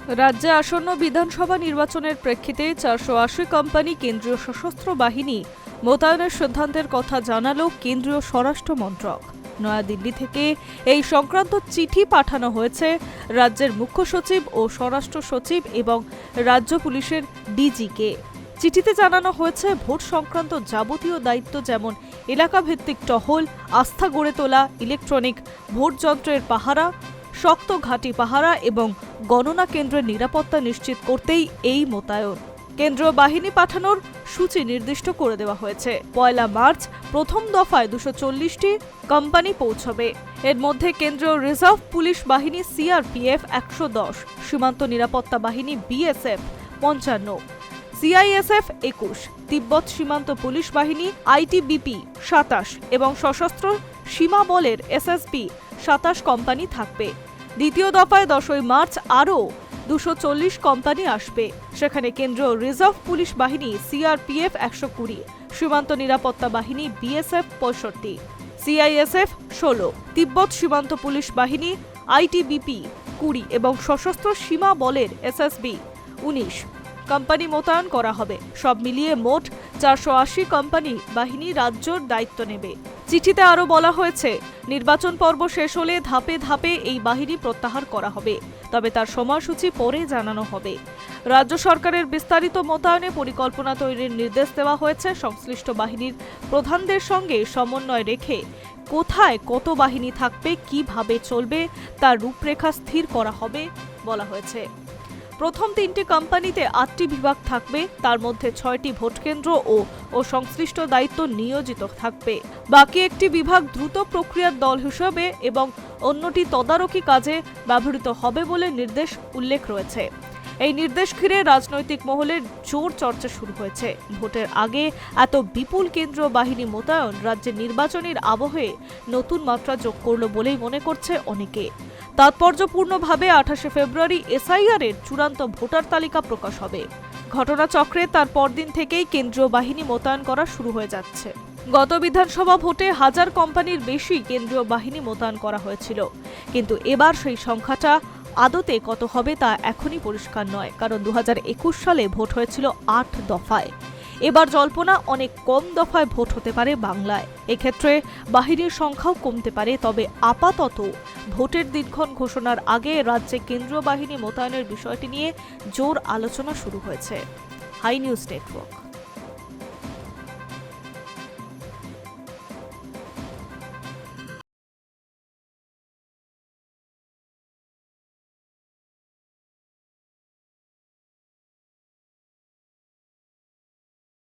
রাজ্যে আসন্ন বিধানসভা নির্বাচনের প্রেক্ষিতে 480 কোম্পানি কেন্দ্রীয় সশস্ত্র বাহিনী মোতায়েনের সিদ্ধান্তের কথা জানালো কেন্দ্রীয় স্বরাষ্ট্র মন্ত্রক। নয়াদিল্লি থেকে এই সংক্রান্ত চিঠি পাঠানো হয়েছে রাজ্যের মুখ্য সচিব ও স্বরাষ্ট্র সচিব এবং রাজ্য পুলিশের ডিজিকে। চিঠিতে জানানো হয়েছে ভোট সংক্রান্ত যাবতীয় দায়িত্ব যেমন এলাকাভিত্তিক টহল, আস্থা গড়ে তোলা, ইলেকট্রনিক ভোট যন্ত্রের পাহারা, শক্ত ঘাঁটি পাহারা এবং গণনা কেন্দ্রের নিরাপত্তা নিশ্চিত করতেই এই মোতায়েন। কেন্দ্রীয় বাহিনী পাঠানোর সূচি নির্দিষ্ট করে দেওয়া হয়েছে। 1 মার্চ প্রথম দফায় 240টি কোম্পানি পৌঁছবে। এর মধ্যে কেন্দ্রীয় রিজার্ভ পুলিশ বাহিনী সিআরপিএফ 110, সীমান্ত নিরাপত্তা বাহিনী বিএসএফ 55, সিআইএসএফ 21, তিব্বত সীমান্ত পুলিশ বাহিনী আইটিবিপি 27 এবং সশস্ত্র সীমা বলের এসএসবি 27 কোম্পানি থাকবে। দ্বিতীয় দফায় 10 মার্চ আরও 240 কোম্পানি আসবে। সেখানে কেন্দ্রীয় রিজার্ভ পুলিশ বাহিনী সিআরপিএফ 120, সীমান্ত নিরাপত্তা বাহিনী বিএসএফ 65, সিআইএসএফ 16, তিব্বত সীমান্ত পুলিশ বাহিনী আইটিবিপি 20 এবং সশস্ত্র সীমা বলের এসএসবি 19 কোম্পানি মোতায়েন করা হবে। সব মিলিয়ে মোট 480 কোম্পানি বাহিনী রাজ্যর দায়িত্ব নেবে। চিঠিতে আরও বলা হয়েছে, নির্বাচন পর্ব শেষ হলে ধাপে ধাপে এই বাহিনী প্রত্যাহার করা হবে, তবে তার সময়সূচি পরে জানানো হবে। রাজ্য সরকারের বিস্তারিত মোতায়েনে পরিকল্পনা তৈরির নির্দেশ দেওয়া হয়েছে। সংশ্লিষ্ট বাহিনীর প্রধানদের সঙ্গে সমন্বয় রেখে কোথায় কত বাহিনী থাকবে, কিভাবে চলবে তার রূপরেখা স্থির করা হবে বলা হয়েছে। প্রথম 3টি কোম্পানিতে 8টি বিভাগ থাকবে, তার মধ্যে 6টি ভোটকেন্দ্র ও সংশ্লিষ্ট দায়িত্ব নিয়োজিত থাকবে। বাকি একটি বিভাগ দ্রুত প্রক্রিয়ার দল হিসেবে এবং অন্যটি তদারকি কাজে ব্যবহৃত হবে বলে নির্দেশ উল্লেখ রয়েছে। এই নির্দেশ ঘিরে রাজনৈতিক মহলের জোর চর্চা শুরু হয়েছে। ভোটের আগে এত বিপুল কেন্দ্রীয় বাহিনী মোতায়েন রাজ্যের নির্বাচনের আবহে নতুন মাত্রা যোগ করল বলেই মনে করছে অনেকে। তাৎপর্যপূর্ণভাবে 28 ফেব্রুয়ারি এসআইআর এর চূড়ান্ত ভোটার তালিকা প্রকাশ হবে। ঘটনাচক্রে তার পরদিন থেকেই কেন্দ্রীয় বাহিনী মোতায়েন করা শুরু হয়ে যাচ্ছে। গত বিধানসভা ভোটে 1000 কোম্পানির বেশি কেন্দ্রীয় বাহিনী মোতায়েন করা হয়েছিল, কিন্তু এবার সেই সংখ্যাটা আদতে কত হবে তা এখনই পরিষ্কার নয়, কারণ 2021 সালে ভোট হয়েছিল 8 দফায়। এবার জল্পনা অনেক কম দফায় ভোট হতে পারে বাংলায়। এক্ষেত্রে বাহিনীর সংখ্যাও কমতে পারে, তবে আপাতত ভোটের দিনক্ষণ ঘোষণার আগে রাজ্যে কেন্দ্রীয় বাহিনী মোতায়েনের বিষয়টি নিয়ে জোর আলোচনা শুরু হয়েছে। Hi News network.